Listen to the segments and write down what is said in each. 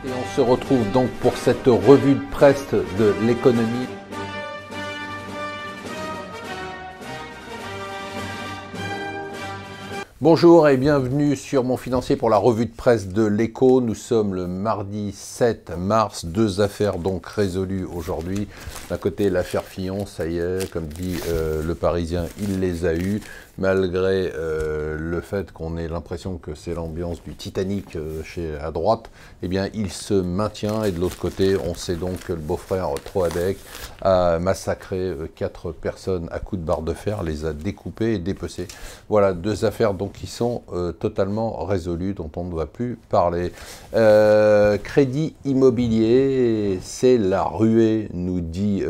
Et on se retrouve donc pour cette revue de presse de l'économie. Bonjour et bienvenue sur Mon Financier pour la revue de presse de l'Écho. Nous sommes le mardi 7 mars, deux affaires donc résolues aujourd'hui. D'un côté l'affaire Fillon, ça y est, comme dit le Parisien, il les a eues. Malgré le fait qu'on ait l'impression que c'est l'ambiance du Titanic à droite, eh bien il se maintient. Et de l'autre côté, on sait donc que le beau-frère Troadec a massacré 4 personnes à coups de barre de fer, les a découpées et dépecées. Voilà, deux affaires donc qui sont totalement résolues, dont on ne va plus parler. Crédit immobilier, c'est la ruée, nous dit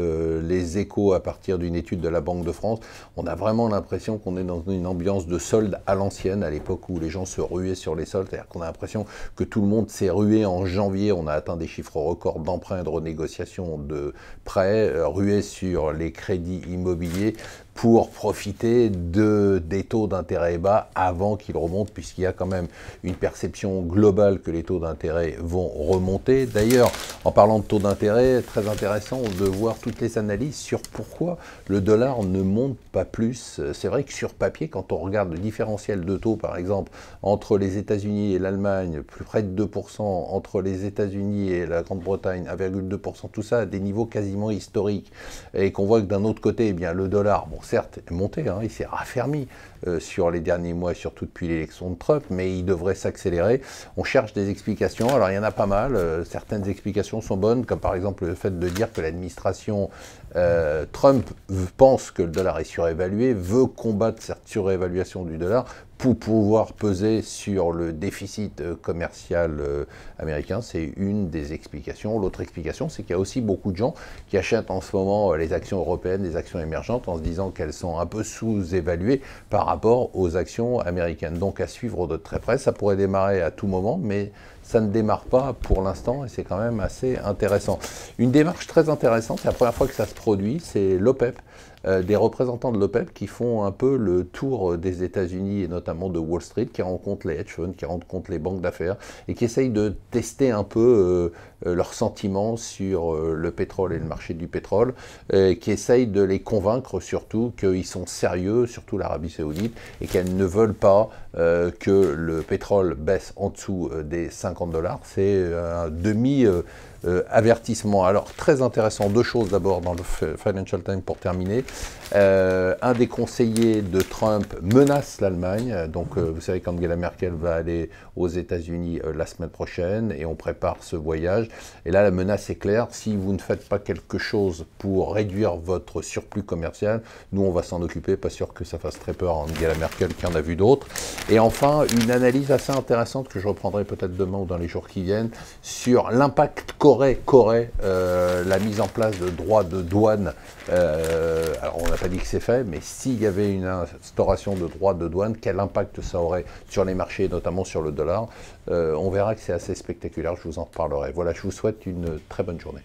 les Échos à partir d'une étude de la Banque de France. On a vraiment l'impression qu'on est dans une ambiance de solde à l'ancienne, à l'époque où les gens se ruaient sur les soldes. C'est-à-dire qu'on a l'impression que tout le monde s'est rué en janvier. On a atteint des chiffres records d'emprunts, de renégociations de prêts, rués sur les crédits immobiliers pour profiter des taux d'intérêt bas avant qu'ils remontent, puisqu'il y a quand même une perception globale que les taux d'intérêt vont remonter. D'ailleurs, en parlant de taux d'intérêt, très intéressant de voir toutes les analyses sur pourquoi le dollar ne monte pas plus. C'est vrai que sur papier, quand on regarde le différentiel de taux, par exemple, entre les États-Unis et l'Allemagne, plus près de 2%, entre les États-Unis et la Grande-Bretagne, 1,2%, tout ça à des niveaux quasiment historiques, et qu'on voit que d'un autre côté, eh bien, le dollar, bon, certes, est monté, hein, il s'est raffermi sur les derniers mois, surtout depuis l'élection de Trump, mais il devrait s'accélérer. On cherche des explications, alors il y en a pas mal, certaines explications sont bonnes, comme par exemple le fait de dire que l'administration Trump pense que le dollar est surévalué, veut combattre cette surévaluation du dollar pour pouvoir peser sur le déficit commercial américain. C'est une des explications. L'autre explication, c'est qu'il y a aussi beaucoup de gens qui achètent en ce moment les actions européennes, les actions émergentes, en se disant qu'elles sont un peu sous-évaluées par rapport aux actions américaines. Donc à suivre de très près, ça pourrait démarrer à tout moment, mais ça ne démarre pas pour l'instant et c'est quand même assez intéressant. Une démarche très intéressante, c'est la première fois que ça se produit, c'est l'OPEP. Des représentants de l'OPEP qui font un peu le tour des États-Unis et notamment de Wall Street, qui rencontrent les hedge funds, qui rencontrent les banques d'affaires et qui essayent de tester un peu leurs sentiments sur le pétrole et le marché du pétrole, qui essayent de les convaincre surtout qu'ils sont sérieux, surtout l'Arabie Saoudite, et qu'elles ne veulent pas que le pétrole baisse en dessous des $50. C'est un avertissement. Alors, très intéressant, deux choses d'abord dans le Financial Times pour terminer. Un des conseillers de Trump menace l'Allemagne. Donc, vous savez qu'Angela Merkel va aller aux États-Unis la semaine prochaine et on prépare ce voyage. Et là, la menace est claire. Si vous ne faites pas quelque chose pour réduire votre surplus commercial, nous, on va s'en occuper. Pas sûr que ça fasse très peur à Angela Merkel, qui en a vu d'autres. Et enfin, une analyse assez intéressante que je reprendrai peut-être demain ou dans les jours qui viennent sur l'impact qu'aurait la mise en place de droits de douane. Alors on n'a pas dit que c'est fait, mais s'il y avait une instauration de droits de douane, quel impact ça aurait sur les marchés, notamment sur le dollar? On verra que c'est assez spectaculaire, je vous en reparlerai. Voilà, je vous souhaite une très bonne journée.